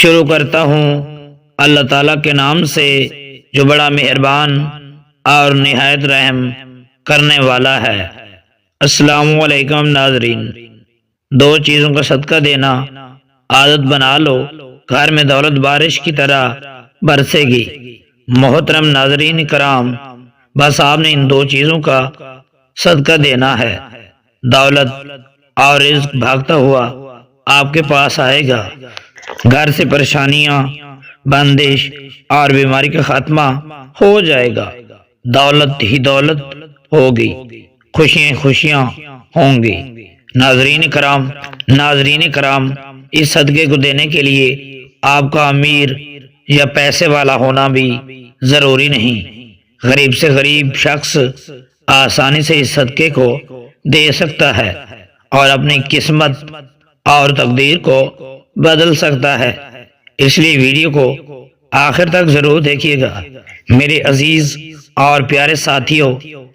شروع کرتا ہوں اللہ تعالیٰ کے نام سے جو بڑا مہربان اور نہایت رحم کرنے والا ہے۔ السلام علیکم ناظرین، دو چیزوں کا صدقہ دینا عادت بنا لو، گھر میں دولت بارش کی طرح برسے گی۔ محترم ناظرین کرام، بس آپ نے ان دو چیزوں کا صدقہ دینا ہے، دولت اور رزق بھاگتا ہوا آپ کے پاس آئے گا۔ گھر سے پریشانیاں، بندش اور بیماری کا خاتمہ ہو جائے گا، دولت ہی دولت ہوگی، خوشیاں خوشیاں ہوں گی۔ ناظرین کرام، اس صدقے کو دینے کے لیے آپ کا امیر یا پیسے والا ہونا بھی ضروری نہیں۔ غریب سے غریب شخص آسانی سے اس صدقے کو دے سکتا ہے اور اپنی قسمت اور تقدیر کو بدل سکتا ہے۔ اس لیے ویڈیو کو آخر تک ضرور دیکھیے گا۔ میرے عزیز اور پیارے ساتھیوں،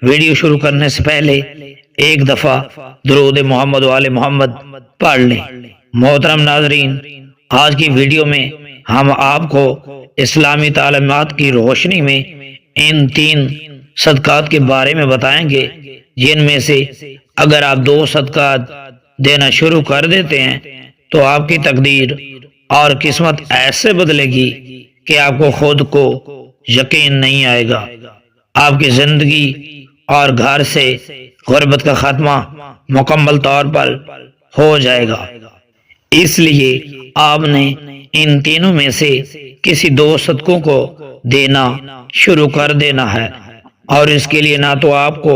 ویڈیو شروع کرنے سے پہلے ایک دفعہ درود محمد و آل محمد پڑھ لیں۔ محترم ناظرین، آج کی ویڈیو میں ہم آپ کو اسلامی تعلیمات کی روشنی میں ان 3 صدقات کے بارے میں بتائیں گے، جن میں سے اگر آپ 2 صدقات دینا شروع کر دیتے ہیں تو آپ کی تقدیر اور قسمت ایسے بدلے گی کہ آپ کو خود کو یقین نہیں آئے گا۔ آپ کی زندگی اور گھر سے غربت کا خاتمہ مکمل طور پر ہو جائے گا۔ اس لیے آپ نے ان تینوں میں سے کسی 2 صدقوں کو دینا شروع کر دینا ہے، اور اس کے لیے نہ تو آپ کو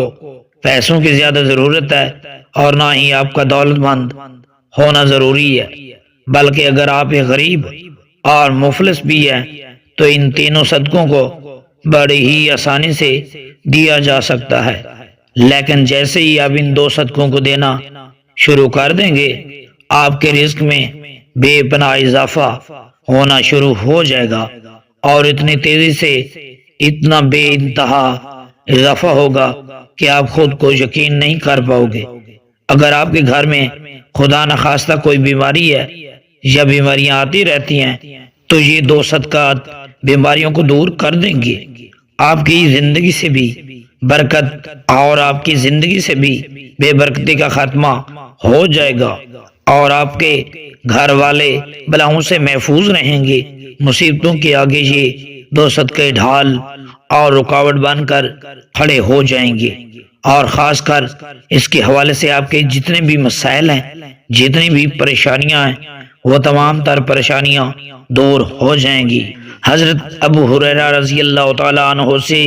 پیسوں کی زیادہ ضرورت ہے اور نہ ہی آپ کا دولت مند ہونا ضروری ہے، بلکہ اگر آپ ایک غریب اور مفلس بھی ہیں تو ان تینوں صدقوں کو بڑی ہی آسانی سے دیا جا سکتا ہے۔ لیکن جیسے ہی آپ ان 2 صدقوں کو دینا شروع کر دیں گے، آپ کے رزق میں بے پناہ اضافہ ہونا شروع ہو جائے گا، اور اتنی تیزی سے اتنا بے انتہا اضافہ ہوگا کہ آپ خود کو یقین نہیں کر پاؤ گے۔ اگر آپ کے گھر میں خدا نخواستہ کوئی بیماری ہے یا بیماریاں آتی رہتی ہیں تو یہ 2 صدقات بیماریوں کو دور کر دیں گے۔ آپ کی زندگی سے بھی برکت اور آپ کی زندگی سے بھی بے برکتی کا خاتمہ ہو جائے گا، اور آپ کے گھر والے بلاؤں سے محفوظ رہیں گے۔ مصیبتوں کے آگے یہ 2 صدقے ڈھال اور رکاوٹ بن کر کھڑے ہو جائیں گے، اور خاص کر اس کے حوالے سے آپ کے جتنے بھی مسائل ہیں، جتنی بھی پریشانیاں ہیں، وہ تمام تر پریشانیاں دور ہو جائیں گی۔ حضرت ابو ہریرہ رضی اللہ تعالیٰ عنہ سے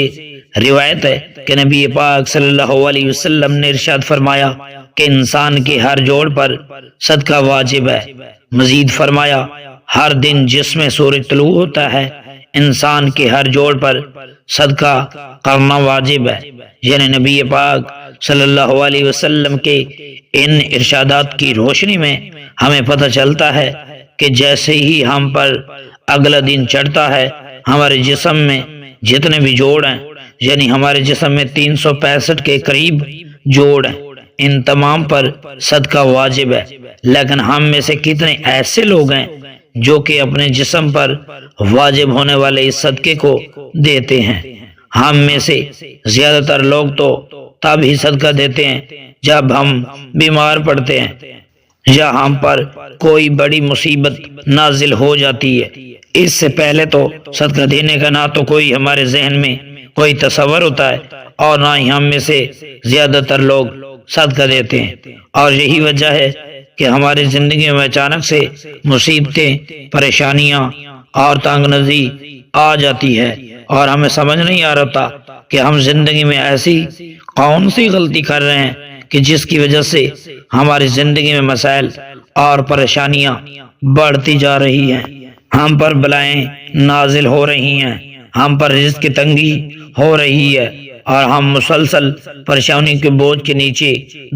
روایت ہے کہ نبی پاک صلی اللہ علیہ وسلم نے ارشاد فرمایا کہ انسان کے ہر جوڑ پر صدقہ واجب ہے۔ مزید فرمایا، ہر دن جس میں سورج طلوع ہوتا ہے انسان کے ہر جوڑ پر صدقہ کرنا واجب ہے۔ یعنی نبی پاک صلی اللہ علیہ وسلم کے ان ارشادات کی روشنی میں ہمیں پتہ چلتا ہے کہ جیسے ہی ہم پر اگلا دن چڑھتا ہے، ہمارے جسم میں جتنے بھی جوڑ ہیں، یعنی ہمارے جسم میں 365 کے قریب جوڑ ہیں، ان تمام پر صدقہ واجب ہے۔ لیکن ہم میں سے کتنے ایسے لوگ ہیں جو کہ اپنے جسم پر واجب ہونے والے اس صدقے کو دیتے ہیں؟ ہم میں سے زیادہ تر لوگ تو تب ہی صدقہ دیتے ہیں جب ہم بیمار پڑتے ہیں یا ہم پر کوئی بڑی مصیبت نازل ہو جاتی ہے۔ اس سے پہلے تو صدقہ دینے کا نہ تو کوئی ہمارے ذہن میں کوئی تصور ہوتا ہے اور نہ ہی ہم میں سے زیادہ تر لوگ صدقہ دیتے ہیں، اور یہی وجہ ہے کہ ہماری زندگی میں اچانک سے مصیبتیں، پریشانیاں اور تنگ نظری آ جاتی ہے، اور ہمیں سمجھ نہیں آ رہا کہ ہم زندگی میں ایسی کون سی غلطی کر رہے ہیں کہ جس کی وجہ سے ہماری زندگی میں مسائل اور پریشانیاں بڑھتی جا رہی ہیں، ہم پر بلائیں نازل ہو رہی ہیں، ہم پر رزق کی تنگی ہو رہی ہے، اور ہم مسلسل پریشانی کے بوجھ کے نیچے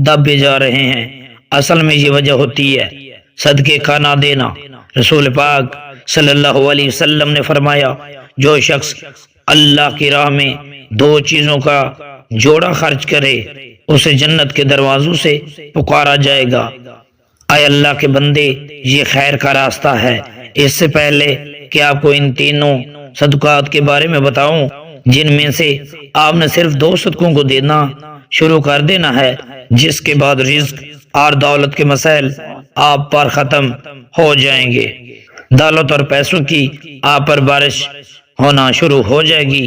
دبے جا رہے ہیں۔ اصل میں یہ وجہ ہوتی ہے صدقے کا نہ دینا۔ رسول پاک صلی اللہ علیہ وسلم نے فرمایا، جو شخص اللہ کی راہ میں 2 چیزوں کا جوڑا خرچ کرے اسے جنت کے دروازوں سے پکارا جائے گا۔ اے اللہ کے بندے، یہ خیر کا راستہ ہے۔ اس سے پہلے کہ آپ کو ان تینوں صدقات کے بارے میں بتاؤں، جن میں سے آپ نے صرف 2 صدقوں کو دینا شروع کر دینا ہے، جس کے بعد رزق اور دولت کے مسائل آپ پر ختم ہو جائیں گے۔ دولت اور پیسوں کی آپ پر بارش ہونا شروع ہو جائے گی،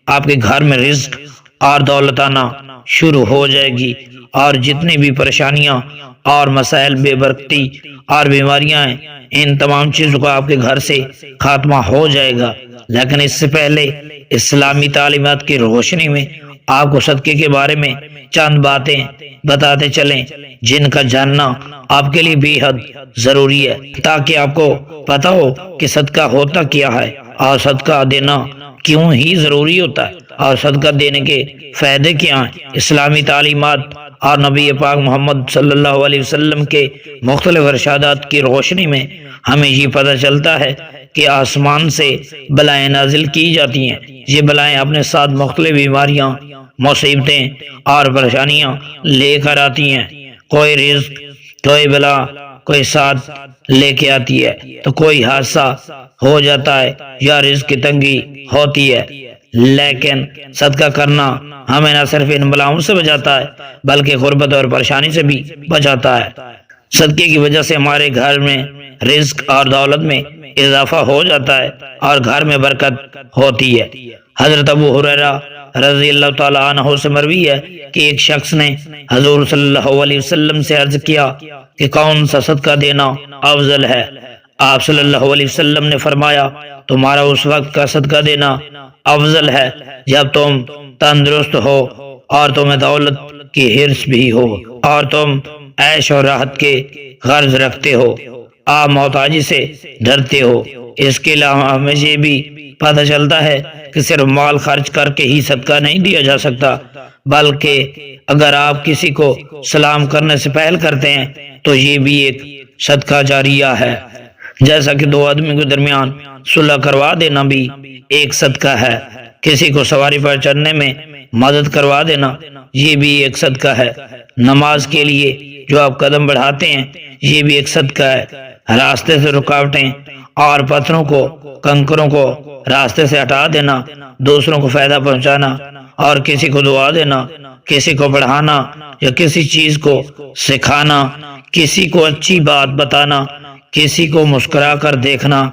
آپ کے گھر میں رزق اور دولت آنا شروع ہو جائے گی، اور جتنی بھی پریشانیاں اور مسائل، بے برکتی اور بیماریاں ہیں، ان تمام چیزوں کا آپ کے گھر سے خاتمہ ہو جائے گا۔ لیکن اس سے پہلے اسلامی تعلیمات کی روشنی میں آپ کو صدقے کے بارے میں چند باتیں بتاتے چلیں، جن کا جاننا آپ کے لیے بے حد ضروری ہے، تاکہ آپ کو پتہ ہو کہ صدقہ ہوتا کیا ہے اور صدقہ دینا کیوں ہی ضروری ہوتا ہے، اور صدقہ دینے کے فائدے کیا ہیں۔ اسلامی تعلیمات اور نبی پاک محمد صلی اللہ علیہ وسلم کے مختلف ارشادات کی روشنی میں ہمیں یہ پتہ چلتا ہے کہ آسمان سے بلائیں نازل کی جاتی ہیں۔ یہ بلائیں اپنے ساتھ مختلف بیماریاں، مصیبتیں اور پریشانیاں لے کر آتی ہیں۔ کوئی رزق، کوئی بلا، کوئی ساتھ لے کے آتی ہے، تو کوئی حادثہ ہو جاتا ہے یا رزق کی تنگی ہوتی ہے۔ لیکن صدقہ کرنا ہمیں نہ صرف ان بلاؤں سے بچاتا ہے، بلکہ غربت اور پریشانی سے بھی بچاتا ہے۔ صدقے کی وجہ سے ہمارے گھر میں رزق اور دولت میں اضافہ ہو جاتا ہے اور گھر میں برکت ہوتی ہے۔ حضرت ابو ہریرہ رضی اللہ تعالیٰ عنہ سے مروی ہے کہ ایک شخص نے حضور صلی اللہ علیہ وسلم سے عرض کیا کہ کون سا صدقہ دینا افضل ہے؟ آپ صلی اللہ علیہ وسلم نے فرمایا، تمہارا اس وقت کا صدقہ دینا افضل ہے جب تم تندرست ہو اور تمہیں دولت کی حرص بھی ہو اور تم عیش اور راحت کے غرض رکھتے ہو، آپ محتاجی سے ڈرتے ہو۔ اس کے علاوہ ہمیں یہ بھی پتہ چلتا ہے کہ صرف مال خرچ کر کے ہی صدقہ نہیں دیا جا سکتا، بلکہ اگر آپ کسی کو سلام کرنے سے پہل کرتے ہیں تو یہ بھی ایک صدقہ جاریہ ہے۔ جیسا کہ 2 آدمی کے درمیان صلح کروا دینا بھی ایک صدقہ ہے۔ کسی کو سواری پر چڑھنے میں مدد کروا دینا یہ بھی ایک صدقہ ہے۔ نماز کے لیے جو آپ قدم بڑھاتے ہیں یہ بھی ایک صدقہ ہے۔ راستے سے رکاوٹیں اور پتھروں کو، کنکروں کو راستے سے ہٹا دینا، دوسروں کو فائدہ پہنچانا اور کسی کو دعا دینا، کسی کو پڑھانا یا کسی چیز کو سکھانا، کسی کو اچھی بات بتانا، کسی کو مسکرا کر دیکھنا،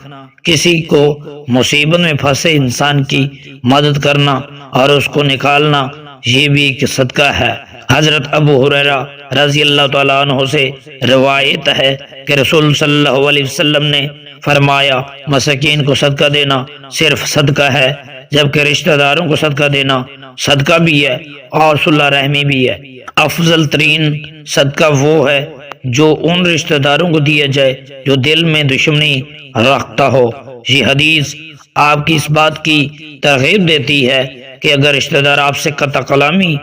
کسی کو مصیبت میں پھنسے انسان کی مدد کرنا اور اس کو نکالنا، یہ بھی ایک صدقہ ہے۔ حضرت ابو ہریرہ رضی اللہ تعالیٰ عنہ سے روایت ہے کہ رسول صلی اللہ علیہ وسلم نے فرمایا، مساکین کو صدقہ دینا صرف صدقہ ہے، جبکہ رشتہ داروں کو صدقہ دینا صدقہ بھی ہے اور صلہ رحمی بھی ہے۔ افضل ترین صدقہ وہ ہے جو ان رشتہ داروں کو دیا جائے جو دل میں دشمنی رکھتا ہو۔ یہ حدیث آپ کی اس بات کی ترغیب دیتی ہے کہ اگر رشتہ دار آپ سے قطع کلامی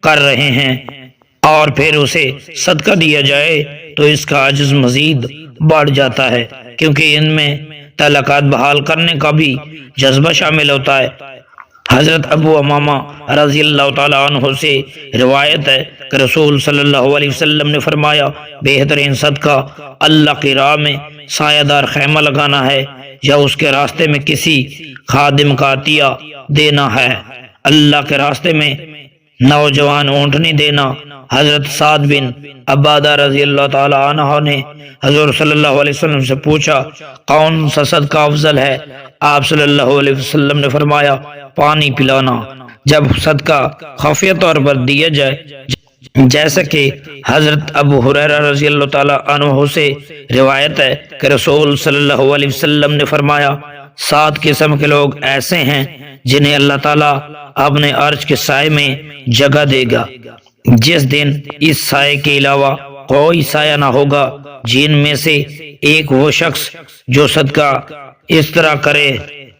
کر رہے ہیں اور پھر اسے صدقہ دیا جائے تو اس کا عجز مزید بڑھ جاتا ہے، کیونکہ ان میں تعلقات بحال کرنے کا بھی جذبہ شامل ہوتا ہے۔ حضرت ابو امامہ رضی اللہ تعالیٰ عنہ سے روایت ہے کہ رسول صلی اللہ علیہ وسلم نے فرمایا، بہترین صدقہ اللہ کی راہ میں سایہ دار خیمہ لگانا ہے یا اس کے راستے میں کسی خادم کا عطیہ دینا ہے۔ اللہ کے راستے میں نوجوان اونٹنی دینا۔ حضرت سعد بن عبادہ رضی اللہ تعالیٰ عنہ نے حضور صلی اللہ علیہ وسلم سے پوچھا، کون سا صدقہ افضل ہے؟ آپ صلی اللہ علیہ وسلم نے فرمایا، پانی پلانا۔ جب صدقہ خفیہ طور پر دیا جائے، جیسا کہ حضرت ابو ہریرہ رضی اللہ تعالیٰ عنہ سے روایت ہے کہ رسول صلی اللہ علیہ وسلم نے فرمایا، 7 قسم کے لوگ ایسے ہیں جنہیں اللہ تعالیٰ اپنے عرش کے سائے میں جگہ دے گا، جس دن اس سائے کے علاوہ کوئی سایہ نہ ہوگا۔ جن میں سے ایک وہ شخص جو صدقہ اس طرح کرے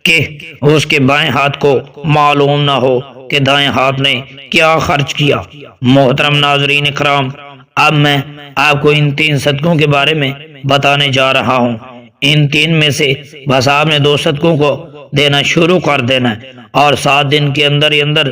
کہ اس کے بائیں ہاتھ کو معلوم نہ ہو کہ دائیں ہاتھ نے کیا خرچ کیا۔ محترم ناظرین اکرام، اب میں آپ کو ان 3 صدقوں کے بارے میں بتانے جا رہا ہوں۔ ان 3 میں سے بس آپ نے 2 صدقوں کو دینا شروع کر دینا ہے اور 7 دن کے اندر ہی اندر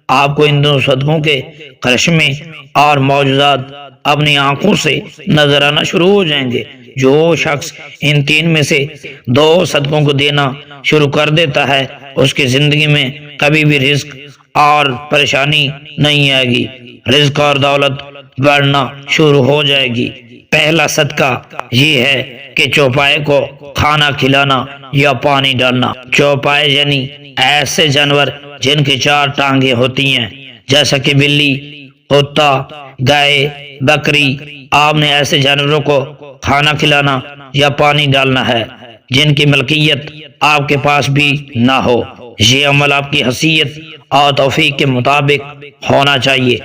آپ کو ان دونوں صدقوں کے کرشمے اور معجزات اپنی آنکھوں سے نظر آنا شروع ہو جائیں گے۔ جو شخص ان تین میں سے دو صدقوں کو دینا شروع کر دیتا ہے اس کی زندگی میں کبھی بھی رزق اور پریشانی نہیں آئے گی، رزق اور دولت بڑھنا شروع ہو جائے گی۔ پہلا صدقہ یہ ہے کہ چوپائے کو کھانا کھلانا یا پانی ڈالنا۔ چوپائے یعنی ایسے جانور جن کی چار ٹانگیں ہوتی ہیں، جیسا کہ بلی، کتا، گائے، بکری۔ آپ نے ایسے جانوروں کو کھانا کھلانا یا پانی ڈالنا ہے جن کی ملکیت آپ کے پاس بھی نہ ہو۔ یہ عمل آپ کی حیثیت اور توفیق کے مطابق ہونا چاہیے۔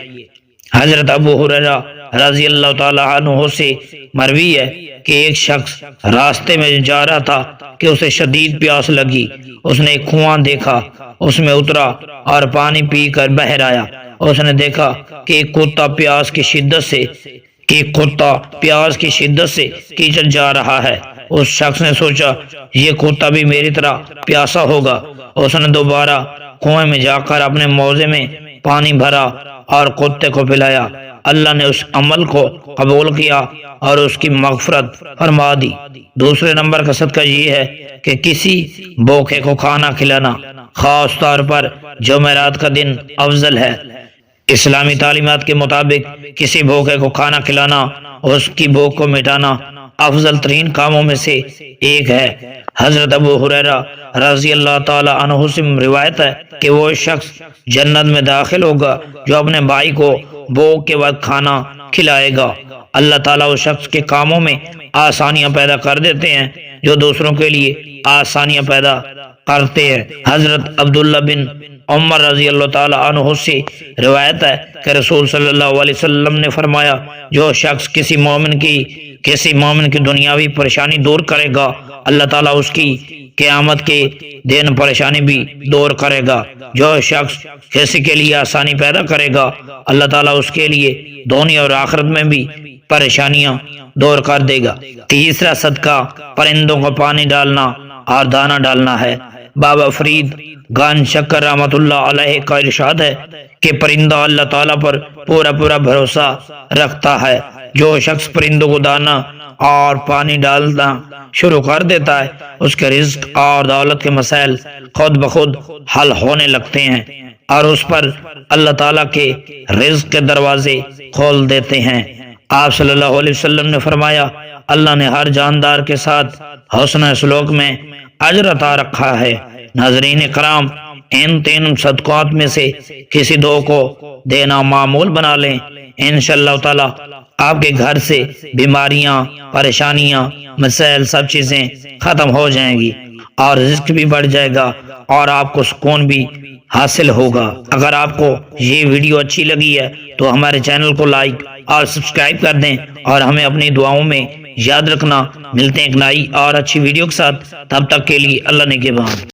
حضرت ابو ہریرہ رضی اللہ تعالی عنہ سے مروی ہے کہ ایک شخص راستے میں جا رہا تھا کہ اسے شدید پیاس لگی۔ اس نے ایک کنواں دیکھا، اس میں اترا اور پانی پی کر باہر آیا۔ اس نے دیکھا کہ ایک کتا پیاس کی شدت سے کیچڑ جا رہا ہے۔ اس شخص نے سوچا یہ کتا بھی میری طرح پیاسا ہوگا۔ اس نے دوبارہ کنویں میں جا کر اپنے موزے میں پانی بھرا اور کتے کو پلایا۔ اللہ نے اس عمل کو قبول کیا اور اس کی مغفرت فرما دی۔ دوسرے نمبر کا صدقہ یہ ہے کہ کسی بھوکے کو کھانا کھلانا، خاص طور پر جمعرات کا دن افضل ہے۔ اسلامی تعلیمات کے مطابق کسی بھوکے کو کھانا کھلانا، اس کی بھوک کو مٹانا افضل ترین کاموں میں سے ایک ہے۔ حضرت ابو ہریرہ رضی اللہ تعالی عنہ سے روایت ہے کہ وہ شخص جنت میں داخل ہوگا جو اپنے بھائی کو بھوک کے وقت کھانا کھلائے گا۔ اللہ تعالیٰ اس شخص کے کاموں میں آسانیاں پیدا کر دیتے ہیں جو دوسروں کے لیے آسانیاں پیدا کرتے ہیں۔ حضرت عبداللہ بن عمر رضی اللہ تعالی عنہ سے روایت ہے کہ رسول صلی اللہ علیہ وسلم نے فرمایا جو شخص کسی مومن کی دنیاوی پریشانی دور کرے گا، اللہ تعالیٰ اس کی قیامت کے دن پریشانی بھی دور کرے گا۔ جو شخص کسی کے لیے آسانی پیدا کرے گا، اللہ تعالیٰ اس کے لیے دنیا اور آخرت میں بھی پریشانیاں دور کر دے گا۔ تیسرا صدقہ پرندوں کو پانی ڈالنا اور دانہ ڈالنا ہے۔ بابا فرید گان شکر رحمۃ اللہ علیہ کا ارشاد ہے کہ پرندہ اللہ تعالیٰ پر پورا بھروسہ رکھتا ہے۔ جو شخص پرندوں کو دانہ اور پانی ڈالنا شروع کر دیتا ہے اس کے رزق اور دولت کے مسائل خود بخود حل ہونے لگتے ہیں اور اس پر اللہ تعالیٰ کے رزق کے دروازے کھول دیتے ہیں۔ آپ صلی اللہ علیہ وسلم نے فرمایا اللہ نے ہر جاندار کے ساتھ حسن سلوک میں اجر عطا رکھا ہے۔ ناظرین کرام، ان تین صدقات میں سے کسی دو کو دینا معمول بنا لیں، انشاءاللہ تعالی آپ کے گھر سے بیماریاں، پریشانیاں، مسائل سب چیزیں ختم ہو جائیں گی اور رزق بھی بڑھ جائے گا اور آپ کو سکون بھی حاصل ہوگا۔ اگر آپ کو یہ ویڈیو اچھی لگی ہے تو ہمارے چینل کو لائک اور سبسکرائب کر دیں اور ہمیں اپنی دعاؤں میں یاد رکھنا۔ ملتے ہیں ایک نئی اور اچھی ویڈیو کے ساتھ، تب تک کے لیے اللہ نگہبان۔